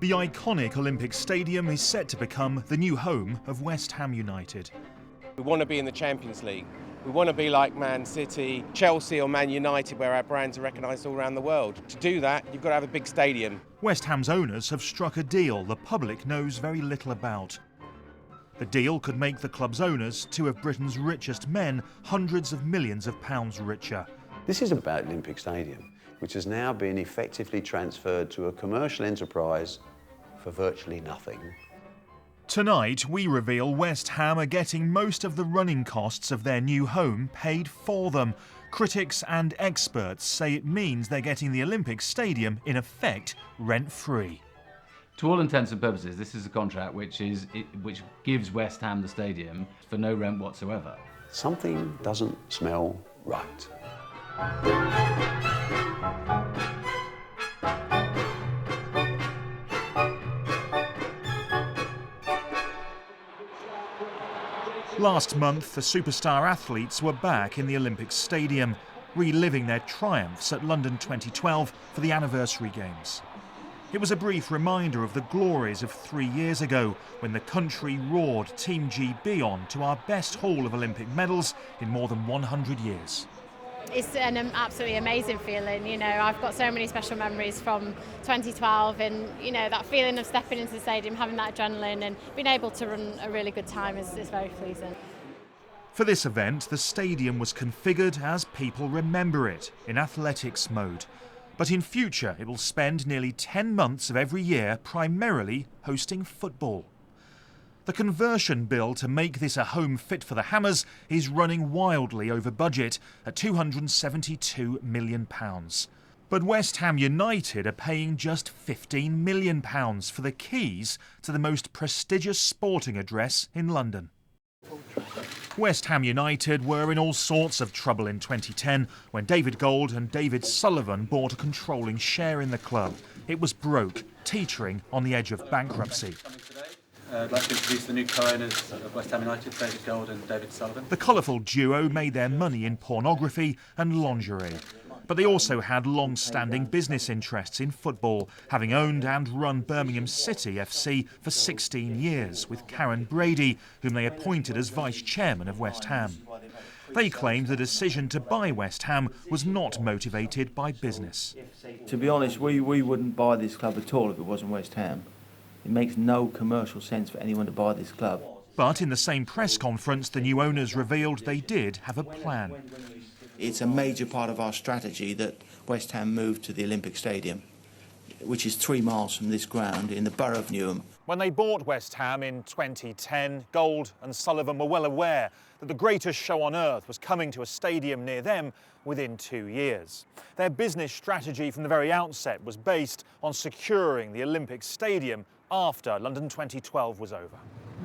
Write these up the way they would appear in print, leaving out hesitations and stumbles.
The iconic Olympic Stadium is set to become the new home of West Ham United. We want to be in the Champions League. We want to be like Man City, Chelsea or Man United, where our brands are recognised all around the world. To do that, you've got to have a big stadium. West Ham's owners have struck a deal the public knows very little about. The deal could make the club's owners, two of Britain's richest men, hundreds of millions of pounds richer. This is about Olympic Stadium, which has now been effectively transferred to a commercial enterprise for virtually nothing. Tonight, we reveal West Ham are getting most of the running costs of their new home paid for them. Critics and experts say it means they're getting the Olympic Stadium, in effect, rent-free. To all intents and purposes, this is a contract which gives West Ham the stadium for no rent whatsoever. Something doesn't smell right. Last month, the superstar athletes were back in the Olympic Stadium, reliving their triumphs at London 2012 for the anniversary games. It was a brief reminder of the glories of 3 years ago, when the country roared Team GB on to our best haul of Olympic medals in more than 100 years. It's an absolutely amazing feeling. You know, I've got so many special memories from 2012, and you know, that feeling of stepping into the stadium, having that adrenaline and being able to run a really good time is very pleasing. For this event, the stadium was configured as people remember it, in athletics mode. But in future, it will spend nearly 10 months of every year primarily hosting football. The conversion bill to make this a home fit for the Hammers is running wildly over budget at £272 million. But West Ham United are paying just £15 million for the keys to the most prestigious sporting address in London. West Ham United were in all sorts of trouble in 2010 when David Gold and David Sullivan bought a controlling share in the club. It was broke, teetering on the edge of bankruptcy. I'd like to introduce the new co-owners of West Ham United, David Gold and David Sullivan. The colourful duo made their money in pornography and lingerie. But they also had long-standing business interests in football, having owned and run Birmingham City FC for 16 years, with Karen Brady, whom they appointed as vice-chairman of West Ham. They claimed the decision to buy West Ham was not motivated by business. To be honest, we wouldn't buy this club at all if it wasn't West Ham. It makes no commercial sense for anyone to buy this club. But in the same press conference, the new owners revealed they did have a plan. It's a major part of our strategy that West Ham moved to the Olympic Stadium, which is 3 miles from this ground in the borough of Newham. When they bought West Ham in 2010, Gold and Sullivan were well aware that the greatest show on earth was coming to a stadium near them within 2 years. Their business strategy from the very outset was based on securing the Olympic Stadium after London 2012 was over.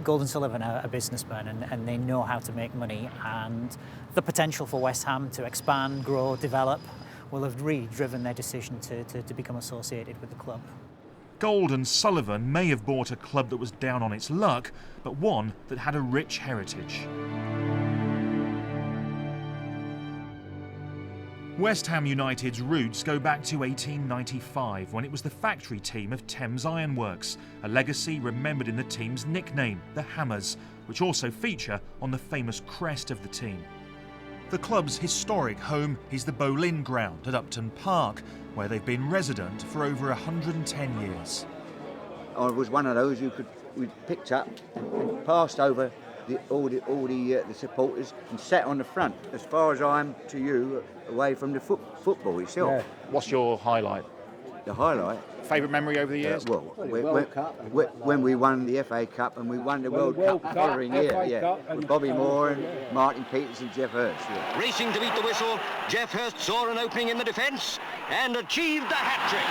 Gold and Sullivan are businessmen and they know how to make money, and the potential for West Ham to expand, grow, develop will have really driven their decision to become associated with the club. Gold and Sullivan may have bought a club that was down on its luck, but one that had a rich heritage. West Ham United's roots go back to 1895, when it was the factory team of Thames Ironworks, a legacy remembered in the team's nickname, the Hammers, which also feature on the famous crest of the team. The club's historic home is the Boleyn Ground at Upton Park, where they've been resident for over 110 years. I was one of those we picked up and passed over all the supporters and sat on the front, as far as I'm to you, away from the football itself. Yeah. What's your highlight? The highlight? Favourite memory over the years? When we won the FA Cup and we won the World Cup the following year, with Bobby Moore and Martin Peters and Geoff Hurst. Yeah. Racing to beat the whistle, Geoff Hurst saw an opening in the defence and achieved the hat-trick.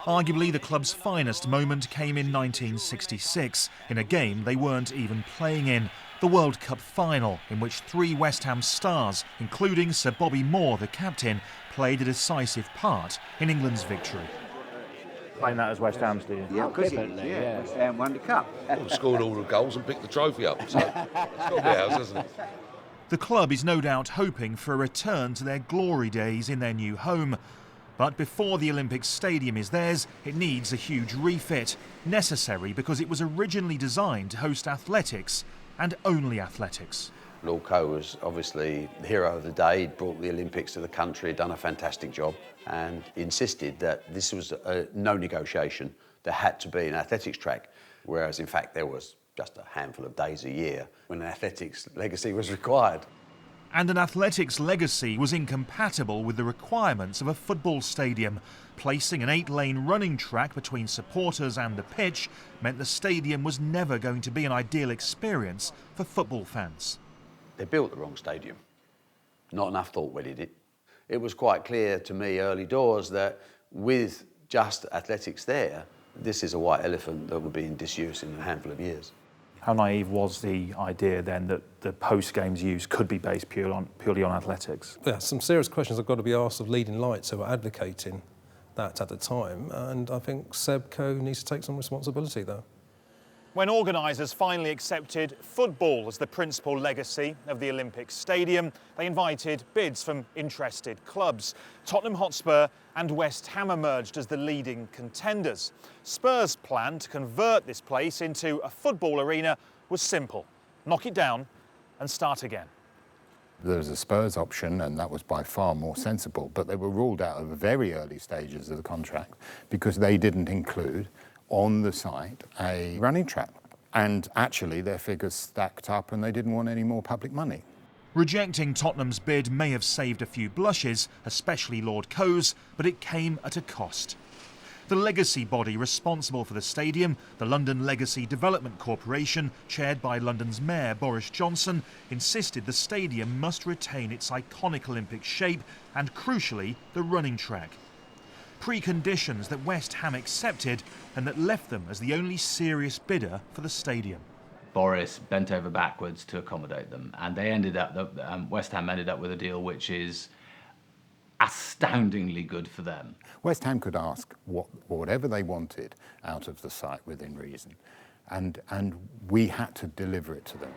Arguably the club's finest moment came in 1966, in a game they weren't even playing in, the World Cup final, in which 3 West Ham stars, including Sir Bobby Moore, the captain, played a decisive part in England's victory. Playing that as West Ham's, do you? Yeah, because West Ham won the cup. Well, scored all the goals and picked the trophy up, so it's got to be ours, hasn't it? The club is no doubt hoping for a return to their glory days in their new home, But before the Olympic Stadium is theirs, it needs a huge refit, necessary because it was originally designed to host athletics and only athletics. Lord Coe was obviously the hero of the day. He'd brought the Olympics to the country, done a fantastic job, and insisted that this was no negotiation. There had to be an athletics track, whereas in fact there was just a handful of days a year when an athletics legacy was required. And an athletics legacy was incompatible with the requirements of a football stadium. Placing an 8-lane running track between supporters and the pitch meant the stadium was never going to be an ideal experience for football fans. They built the wrong stadium. Not enough thought went in it. It was quite clear to me early doors that with just athletics there, this is a white elephant that would be in disuse in a handful of years. How naive was the idea then that the post-games use could be based purely on athletics? Yeah, some serious questions have got to be asked of leading lights who were advocating that at the time, and I think Seb Coe needs to take some responsibility there. When organisers finally accepted football as the principal legacy of the Olympic Stadium, they invited bids from interested clubs. Tottenham Hotspur and West Ham emerged as the leading contenders. Spurs' plan to convert this place into a football arena was simple: knock it down and start again. There was a Spurs option, and that was by far more sensible, but they were ruled out of the very early stages of the contract because they didn't include on the site a running track. And actually their figures stacked up and they didn't want any more public money. Rejecting Tottenham's bid may have saved a few blushes, especially Lord Coe's, but it came at a cost. The legacy body responsible for the stadium, the London Legacy Development Corporation, chaired by London's Mayor Boris Johnson, insisted the stadium must retain its iconic Olympic shape and, crucially, the running track. Preconditions that West Ham accepted and that left them as the only serious bidder for the stadium. Boris bent over backwards to accommodate them, and they ended up, West Ham ended up with a deal which is astoundingly good for them. West Ham could ask whatever they wanted out of the site within reason, and we had to deliver it to them.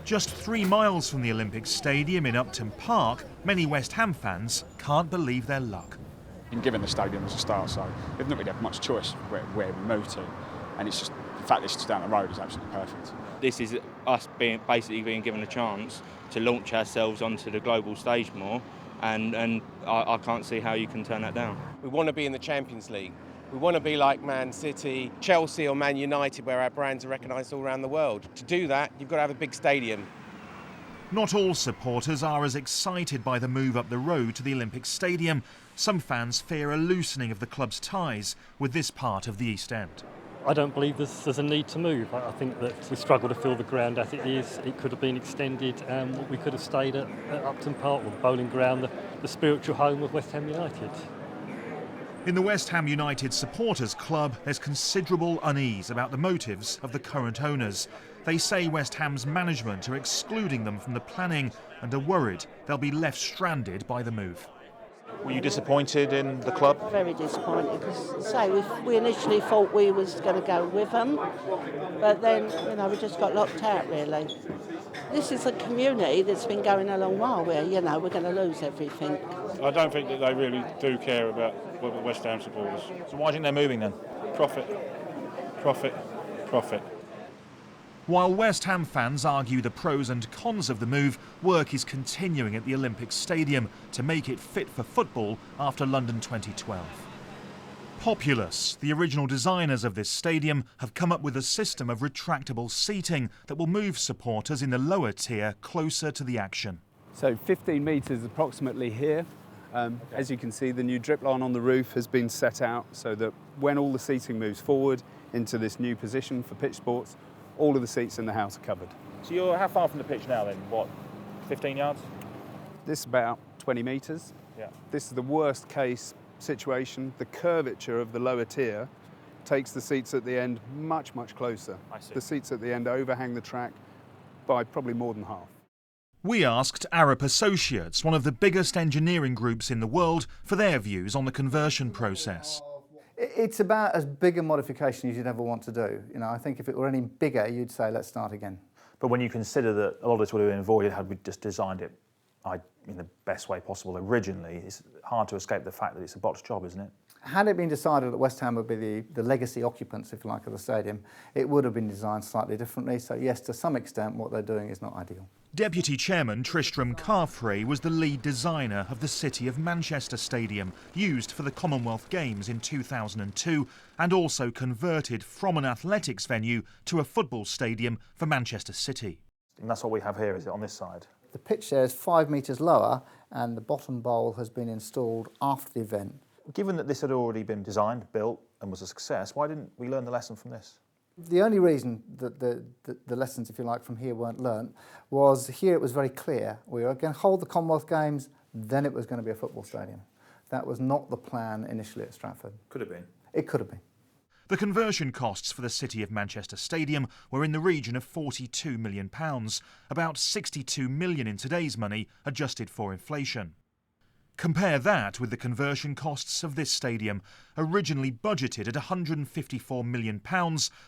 Just 3 miles from the Olympic Stadium in Upton Park, many West Ham fans can't believe their luck. Been given the stadium as a start, so they've not really had much choice where we move to, and it's just the fact that it's just down the road is absolutely perfect. This is us basically being given a chance to launch ourselves onto the global stage more, and I can't see how you can turn that down. We want to be in the Champions League. We want to be like Man City, Chelsea or Man United, where our brands are recognised all around the world. To do that, you've got to have a big stadium. Not all supporters are as excited by the move up the road to the Olympic Stadium. Some fans fear a loosening of the club's ties with this part of the East End. I don't believe there's a need to move. I think that we struggle to fill the ground as it is. It could have been extended. We could have stayed at Upton Park, or the bowling ground, the spiritual home of West Ham United. In the West Ham United Supporters Club, there's considerable unease about the motives of the current owners. They say West Ham's management are excluding them from the planning and are worried they'll be left stranded by the move. Were you disappointed in the club? Very disappointed, because we initially thought we was going to go with them, but then, we just got locked out, really. This is a community that's been going a long while where, we're going to lose everything. I don't think that they really do care about West Ham supporters. So why do you think they're moving then? Profit, profit, profit. While West Ham fans argue the pros and cons of the move, work is continuing at the Olympic Stadium to make it fit for football after London 2012. Populous, the original designers of this stadium, have come up with a system of retractable seating that will move supporters in the lower tier closer to the action. So 15 metres approximately here. As you can see, the new drip line on the roof has been set out so that when all the seating moves forward into this new position for pitch sports, all of the seats in the house are covered. So you're how far from the pitch now then? What, 15 yards? This is about 20 metres. Yeah. This is the worst case situation. The curvature of the lower tier takes the seats at the end much, much closer. I see. The seats at the end overhang the track by probably more than half. We asked Arup Associates, one of the biggest engineering groups in the world, for their views on the conversion process. It's about as big a modification as you'd ever want to do. I think if it were any bigger, you'd say, let's start again. But when you consider that a lot of this would have been avoided had we just designed it in the best way possible originally. It's hard to escape the fact that it's a botched job, isn't it? Had it been decided that West Ham would be the legacy occupants, if you like, of the stadium, it would have been designed slightly differently. So yes, to some extent, what they're doing is not ideal. Deputy Chairman Tristram Carfrey was the lead designer of the City of Manchester Stadium, used for the Commonwealth Games in 2002, and also converted from an athletics venue to a football stadium for Manchester City. And that's what we have here, is it, on this side? The pitch there is 5 metres lower, and the bottom bowl has been installed after the event. Given that this had already been designed, built, and was a success, why didn't we learn the lesson from this? The only reason that the lessons, if you like, from here weren't learnt was here it was very clear. We were going to hold the Commonwealth Games, then it was going to be a football stadium. That was not the plan initially at Stratford. Could have been. It could have been. The conversion costs for the City of Manchester Stadium were in the region of £42 million, about £62 million in today's money, adjusted for inflation. Compare that with the conversion costs of this stadium. Originally budgeted at £154 million,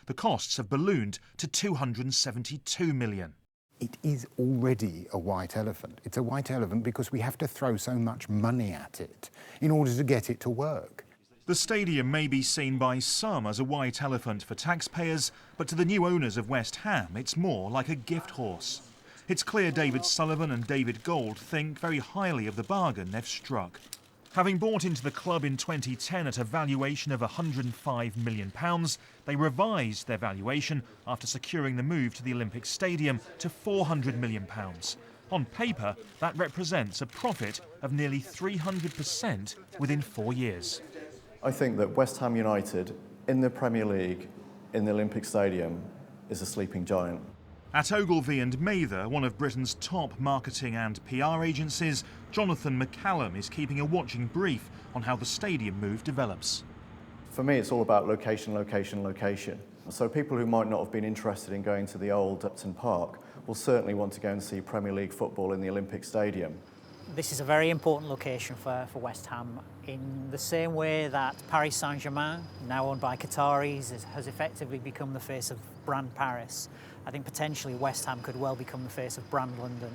the costs have ballooned to £272 million. It is already a white elephant. It's a white elephant because we have to throw so much money at it in order to get it to work. The stadium may be seen by some as a white elephant for taxpayers, but to the new owners of West Ham, it's more like a gift horse. It's clear David Sullivan and David Gold think very highly of the bargain they've struck. Having bought into the club in 2010 at a valuation of £105 million, they revised their valuation after securing the move to the Olympic Stadium to £400 million. On paper, that represents a profit of nearly 300% within 4 years. I think that West Ham United in the Premier League, in the Olympic Stadium, is a sleeping giant. At Ogilvy and Mather, one of Britain's top marketing and PR agencies, Jonathan McCallum is keeping a watching brief on how the stadium move develops. For me, it's all about location, location, location. So people who might not have been interested in going to the old Upton Park will certainly want to go and see Premier League football in the Olympic Stadium. This is a very important location for West Ham, in the same way that Paris Saint-Germain, now owned by Qataris, has effectively become the face of brand Paris. I think potentially West Ham could well become the face of brand London.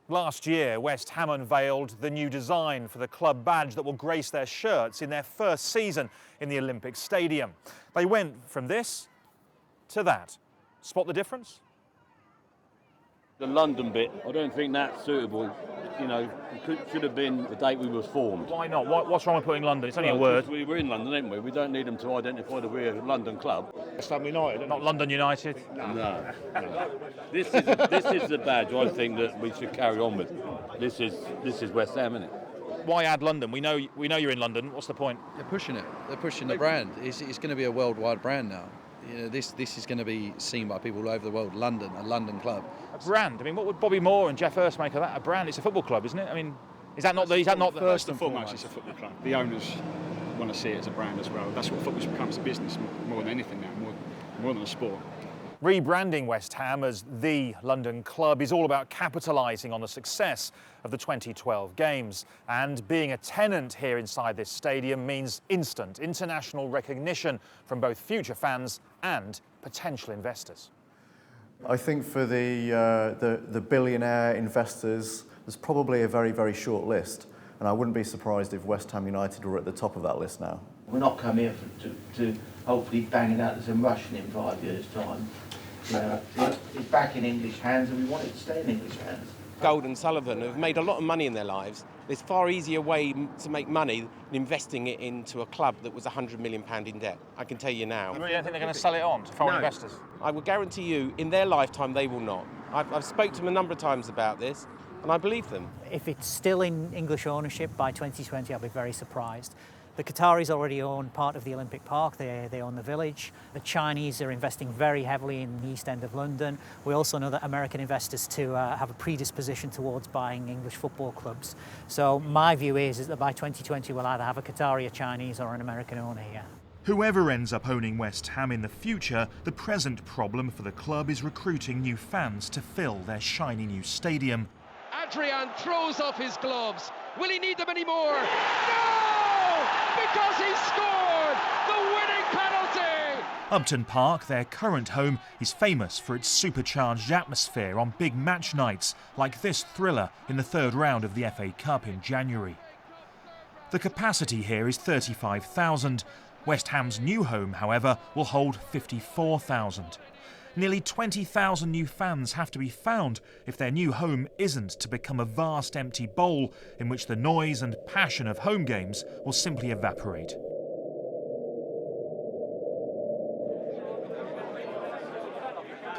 Last year, West Ham unveiled the new design for the club badge that will grace their shirts in their first season in the Olympic Stadium. They went from this to that. Spot the difference? The London bit, I don't think that's suitable. You know, it should have been the date we were formed. Why not? What's wrong with putting London? It's only a word. We were in London, didn't we? We don't need them to identify that we're a London club. West Ham United. Not London United. No. This is the badge I think that we should carry on with. This is West Ham, isn't it? Why add London? We know you're in London. What's the point? They're pushing it. They're pushing the brand. It's going to be a worldwide brand now. You know, this is going to be seen by people all over the world. London, a London club. A brand. I mean, what would Bobby Moore and Jeff Hurst make of that? A brand. It's a football club, isn't it? I mean, is that not the first and foremost? It's a football club. The owners want to see it as a brand as well. That's what football becomes, a business more than anything now, more than a sport. Rebranding West Ham as the London club is all about capitalising on the success of the 2012 games. And being a tenant here inside this stadium means instant international recognition from both future fans and potential investors. I think for the billionaire investors, there's probably a very, very short list. And I wouldn't be surprised if West Ham United were at the top of that list now. We're not come here to hopefully bang it out as a Russian in 5 years' time. It's back in English hands, and we want it to stay in English hands. Gold and Sullivan have made a lot of money in their lives. There's far easier way to make money than investing it into a club that was £100 million in debt. I can tell you now. You really don't think they're going to sell it on to foreign investors? I will guarantee you, in their lifetime, they will not. I've spoke to them a number of times about this, and I believe them. If it's still in English ownership by 2020, I'll be very surprised. The Qataris already own part of the Olympic Park, they own the village. The Chinese are investing very heavily in the East End of London. We also know that American investors too have a predisposition towards buying English football clubs. So my view is that by 2020 we'll either have a Qatari, a Chinese or an American owner here. Whoever ends up owning West Ham in the future, the present problem for the club is recruiting new fans to fill their shiny new stadium. Adrian throws off his gloves. Will he need them anymore? No! Because he scored the winning penalty! Upton Park, their current home, is famous for its supercharged atmosphere on big match nights like this thriller in the third round of the FA Cup in January. The capacity here is 35,000. West Ham's new home, however, will hold 54,000. Nearly 20,000 new fans have to be found if their new home isn't to become a vast empty bowl in which the noise and passion of home games will simply evaporate.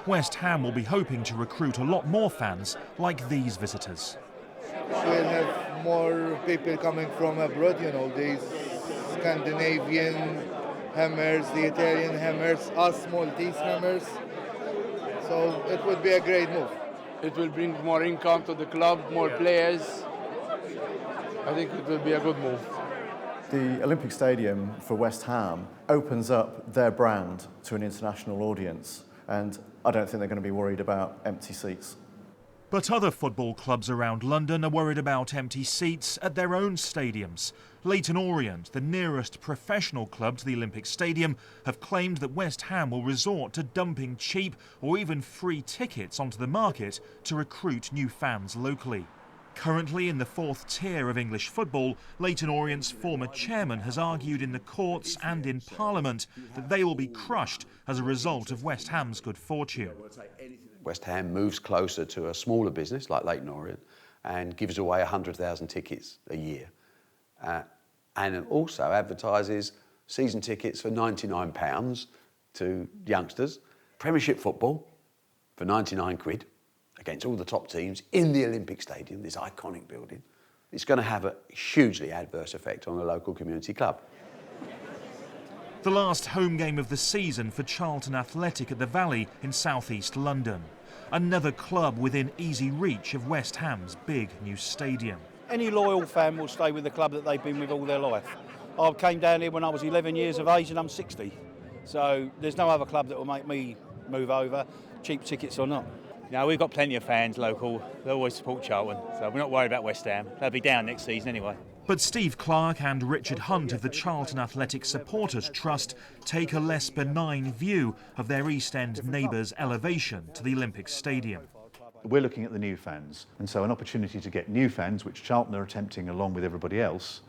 West Ham will be hoping to recruit a lot more fans like these visitors. We'll have more people coming from abroad, you know, these Scandinavian hammers, the Italian hammers, us Maltese hammers. So it would be a great move. It will bring more income to the club, more players. I think it will be a good move. The Olympic Stadium for West Ham opens up their brand to an international audience, and I don't think they're going to be worried about empty seats. But other football clubs around London are worried about empty seats at their own stadiums. Leyton Orient, the nearest professional club to the Olympic Stadium, have claimed that West Ham will resort to dumping cheap or even free tickets onto the market to recruit new fans locally. Currently in the fourth tier of English football, Leyton Orient's former chairman has argued in the courts and in Parliament that they will be crushed as a result of West Ham's good fortune. West Ham moves closer to a smaller business like Leyton Orient and gives away 100,000 tickets a year. And also advertises season tickets for £99 to youngsters, Premiership football for 99 quid against all the top teams in the Olympic Stadium, this iconic building. It's going to have a hugely adverse effect on the local community club. The last home game of the season for Charlton Athletic at the Valley in southeast London. Another club within easy reach of West Ham's big new stadium. Any loyal fan will stay with the club that they've been with all their life. I came down here when I was 11 years of age and I'm 60. So there's no other club that will make me move over, cheap tickets or not. No, we've got plenty of fans local. They always support Charlton, so we're not worried about West Ham. They'll be down next season anyway. But Steve Clarke and Richard Hunt of the Charlton Athletic Supporters Trust take a less benign view of their East End neighbours' elevation to the Olympic Stadium. We're looking at the new fans, and so an opportunity to get new fans, which Charlton are attempting along with everybody else,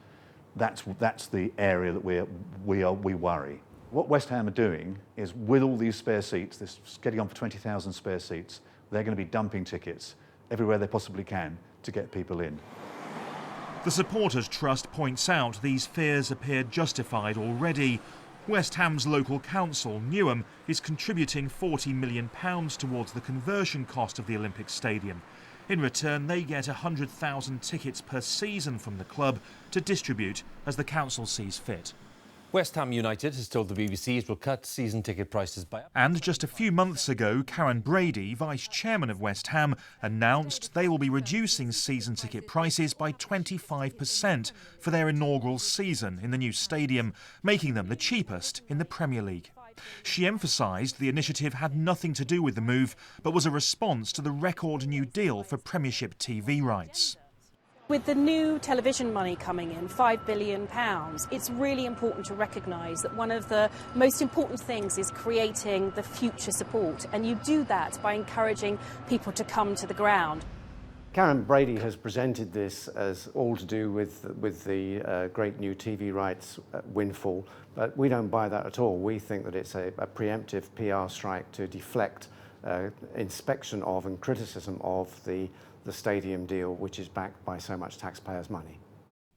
that's the area that we worry. What West Ham are doing is, with all these spare seats, this getting on for 20,000 spare seats, they're going to be dumping tickets everywhere they possibly can to get people in. The Supporters Trust points out these fears appear justified already. West Ham's local council, Newham, is contributing £40 million towards the conversion cost of the Olympic Stadium. In return, they get 100,000 tickets per season from the club to distribute as the council sees fit. West Ham United has told the BBC it will cut season ticket prices by... And just a few months ago, Karen Brady, vice-chairman of West Ham, announced they will be reducing season ticket prices by 25% for their inaugural season in the new stadium, making them the cheapest in the Premier League. She emphasised the initiative had nothing to do with the move, but was a response to the record new deal for Premiership TV rights. With the new television money coming in, £5 billion, it's really important to recognise that one of the most important things is creating the future support, and you do that by encouraging people to come to the ground. Karen Brady has presented this as all to do with the great new TV rights windfall, but we don't buy that at all. We think that it's a preemptive PR strike to deflect inspection of and criticism of the stadium deal, which is backed by so much taxpayers' money.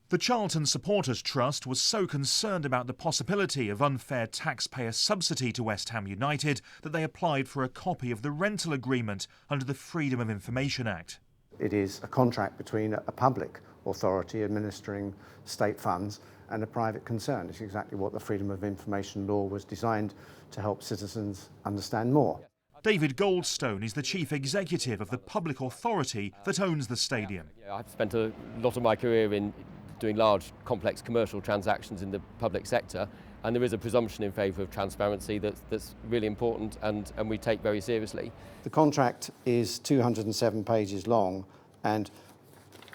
The Charlton Supporters Trust was so concerned about the possibility of unfair taxpayer subsidy to West Ham United that they applied for a copy of the rental agreement under the Freedom of Information Act. It is a contract between a public authority administering state funds and a private concern. It's exactly what the Freedom of Information law was designed to help citizens understand more. David Goldstone is the chief executive of the public authority that owns the stadium. I've spent a lot of my career in doing large, complex commercial transactions in the public sector, and there is a presumption in favour of transparency that's really important and we take very seriously. The contract is 207 pages long, and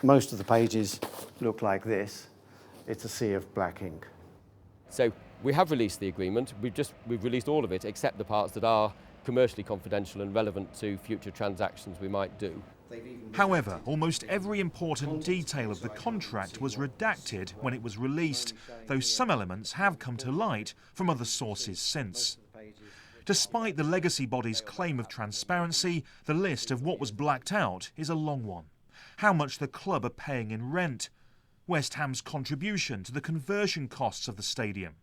most of the pages look like this. It's a sea of black ink. So We have released the agreement. We've released all of it except the parts that are commercially confidential and relevant to future transactions we might do. However, almost every important detail of the contract was redacted when it was released, though some elements have come to light from other sources since. Despite the legacy body's claim of transparency, the list of what was blacked out is a long one. How much the club are paying in rent, West Ham's contribution to the conversion costs of the stadium,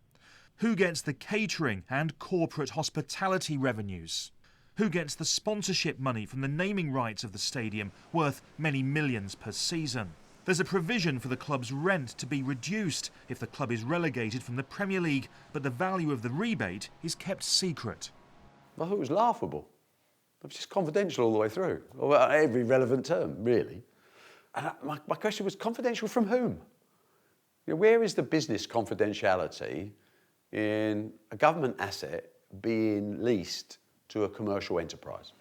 who gets the catering and corporate hospitality revenues, who gets the sponsorship money from the naming rights of the stadium, worth many millions per season. There's a provision for the club's rent to be reduced if the club is relegated from the Premier League, but the value of the rebate is kept secret. I thought it was laughable. It was just confidential all the way through, or every relevant term, really. And my question was, confidential from whom? You know, where is the business confidentiality in a government asset being leased to a commercial enterprise?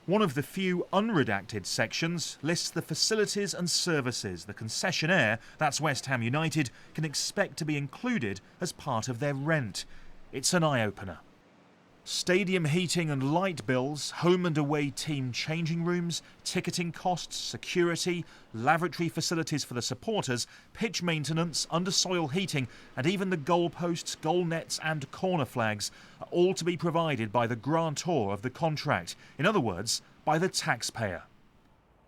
One of the few unredacted sections lists the facilities and services the concessionaire, that's West Ham United, can expect to be included as part of their rent. It's an eye-opener. Stadium heating and light bills, home and away team changing rooms, ticketing costs, security, lavatory facilities for the supporters, pitch maintenance, undersoil heating, and even the goalposts, goal nets and corner flags are all to be provided by the grantor of the contract. In other words, by the taxpayer.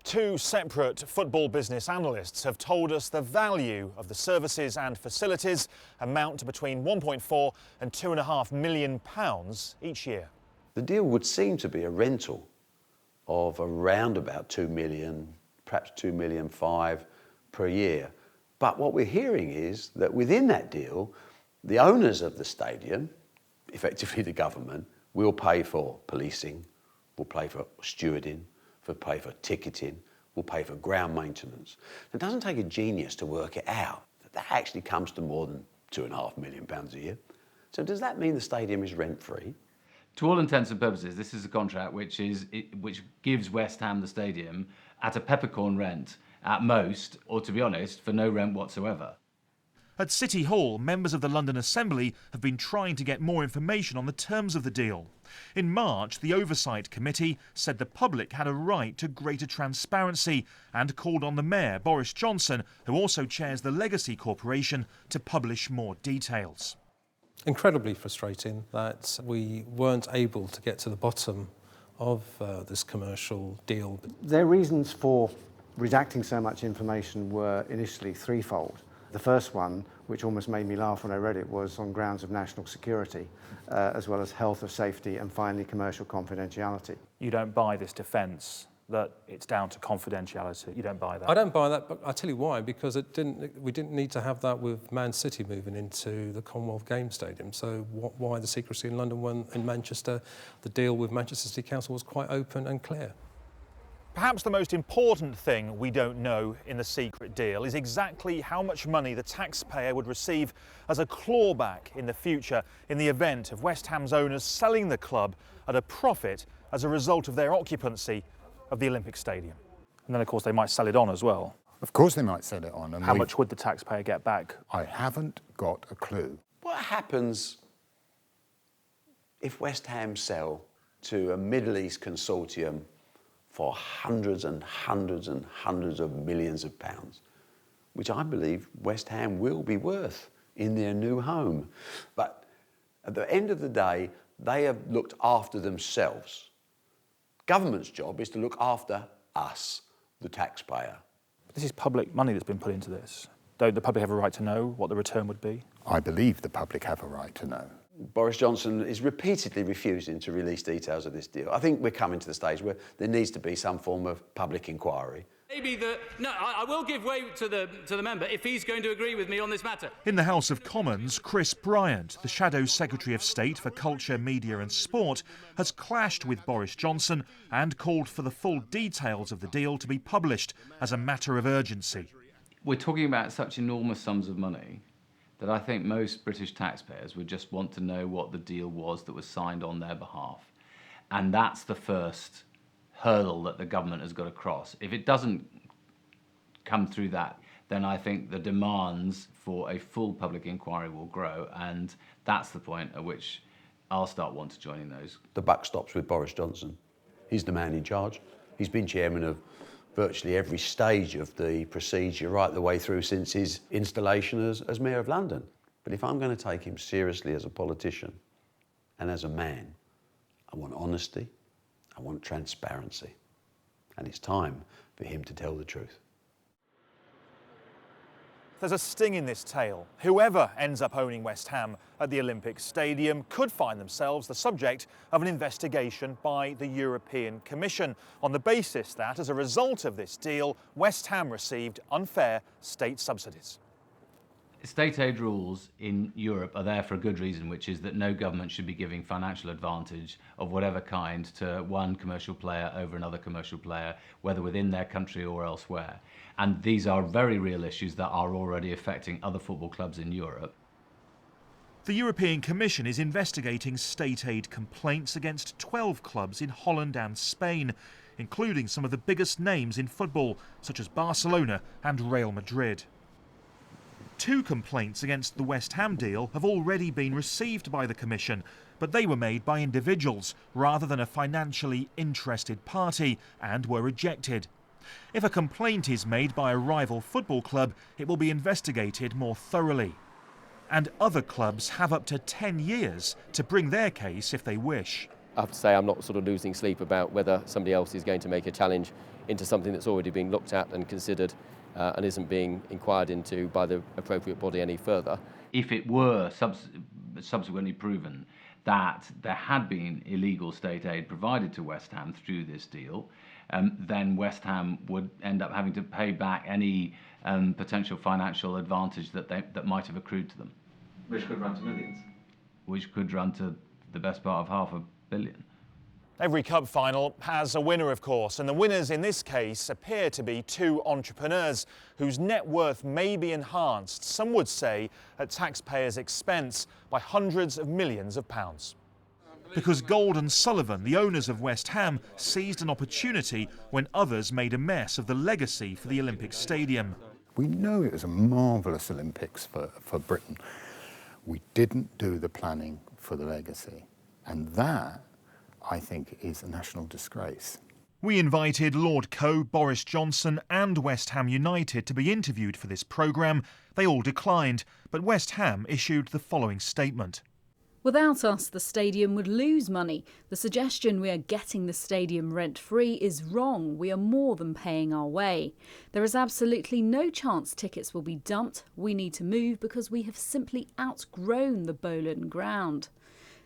Two separate football business analysts have told us the value of the services and facilities amount to between 1.4 and £2.5 million each year. The deal would seem to be a rental of around about 2 million, perhaps 2.5 million per year. But what we're hearing is that within that deal, the owners of the stadium, effectively the government, will pay for policing, will pay for stewarding, will pay for ticketing, will pay for ground maintenance. It doesn't take a genius to work it out. That actually comes to more than £2.5 million a year. So does that mean the stadium is rent-free? To all intents and purposes, this is a contract which gives West Ham the stadium at a peppercorn rent at most, or to be honest, for no rent whatsoever. At City Hall, members of the London Assembly have been trying to get more information on the terms of the deal. In March, the Oversight Committee said the public had a right to greater transparency and called on the Mayor, Boris Johnson, who also chairs the Legacy Corporation, to publish more details. Incredibly frustrating that we weren't able to get to the bottom of this commercial deal. Their reasons for redacting so much information were initially threefold. The first one, which almost made me laugh when I read it, was on grounds of national security, as well as health or safety, and finally commercial confidentiality. You don't buy this defence that it's down to confidentiality. You don't buy that? I don't buy that, but I'll tell you why, because we didn't need to have that with Man City moving into the Commonwealth Games Stadium. So why the secrecy in London when in Manchester, the deal with Manchester City Council was quite open and clear. Perhaps the most important thing we don't know in the secret deal is exactly how much money the taxpayer would receive as a clawback in the future in the event of West Ham's owners selling the club at a profit as a result of their occupancy of the Olympic Stadium. And then, of course, they might sell it on as well. Of course they might sell it on. And how much would the taxpayer get back? I haven't got a clue. What happens if West Ham sell to a Middle East consortium for hundreds and hundreds and hundreds of millions of pounds, which I believe West Ham will be worth in their new home? But at the end of the day, they have looked after themselves. Government's job is to look after us, the taxpayer. This is public money that's been put into this. Don't the public have a right to know what the return would be? I believe the public have a right to know. Boris Johnson is repeatedly refusing to release details of this deal. I think we're coming to the stage where there needs to be some form of public inquiry. I will give way to the member if he's going to agree with me on this matter. In the House of Commons, Chris Bryant, the Shadow Secretary of State for Culture, Media and Sport, has clashed with Boris Johnson and called for the full details of the deal to be published as a matter of urgency. We're talking about such enormous sums of money that I think most British taxpayers would just want to know what the deal was that was signed on their behalf. And that's the first hurdle that the government has got to cross. If it doesn't come through that, then I think the demands for a full public inquiry will grow, and that's the point at which I'll start wanting to join those. The buck stops with Boris Johnson. He's the man in charge. He's been chairman of virtually every stage of the procedure right the way through since his installation as Mayor of London. But if I'm going to take him seriously as a politician and as a man, I want honesty, I want transparency. And it's time for him to tell the truth. There's a sting in this tale. Whoever ends up owning West Ham at the Olympic Stadium could find themselves the subject of an investigation by the European Commission on the basis that, as a result of this deal, West Ham received unfair state subsidies. State aid rules in Europe are there for a good reason, which is that no government should be giving financial advantage of whatever kind to one commercial player over another commercial player, whether within their country or elsewhere. And these are very real issues that are already affecting other football clubs in Europe. The European Commission is investigating state aid complaints against 12 clubs in Holland and Spain, including some of the biggest names in football, such as Barcelona and Real Madrid. 2 complaints against the West Ham deal have already been received by the Commission, but they were made by individuals rather than a financially interested party and were rejected. If a complaint is made by a rival football club, it will be investigated more thoroughly. And other clubs have up to 10 years to bring their case if they wish. I have to say I'm not sort of losing sleep about whether somebody else is going to make a challenge into something that's already being looked at and considered and isn't being inquired into by the appropriate body any further. If it were subsequently proven that there had been illegal state aid provided to West Ham through this deal, then West Ham would end up having to pay back any potential financial advantage that might have accrued to them. Which could run to millions. Which could run to the best part of $500 million. Every cup final has a winner, of course, and the winners in this case appear to be 2 entrepreneurs whose net worth may be enhanced, some would say, at taxpayers' expense by hundreds of millions of pounds. Because Gold and Sullivan, the owners of West Ham, seized an opportunity when others made a mess of the legacy for the Olympic Stadium. We know it was a marvellous Olympics for Britain. We didn't do the planning for the legacy, and that, I think, is a national disgrace. We invited Lord Coe, Boris Johnson and West Ham United to be interviewed for this programme. They all declined, but West Ham issued the following statement. Without us, the stadium would lose money. The suggestion we are getting the stadium rent-free is wrong. We are more than paying our way. There is absolutely no chance tickets will be dumped. We need to move because we have simply outgrown the Boleyn ground.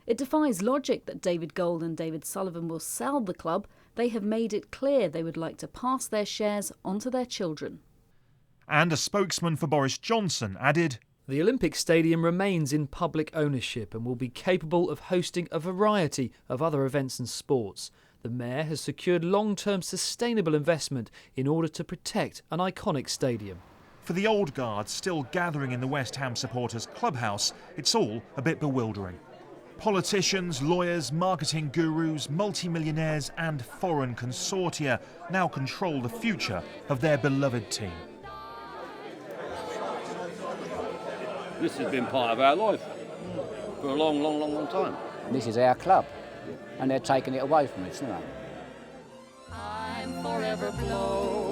It defies logic that David Gold and David Sullivan will sell the club. They have made it clear they would like to pass their shares on to their children. And a spokesman for Boris Johnson added, The Olympic Stadium remains in public ownership and will be capable of hosting a variety of other events and sports. The Mayor has secured long-term sustainable investment in order to protect an iconic stadium. For the old guard still gathering in the West Ham supporters' clubhouse, it's all a bit bewildering. Politicians, lawyers, marketing gurus, multimillionaires and foreign consortia now control the future of their beloved team. This has been part of our life for a long time. This is our club, and they're taking it away from us, you know. I'm forever blown.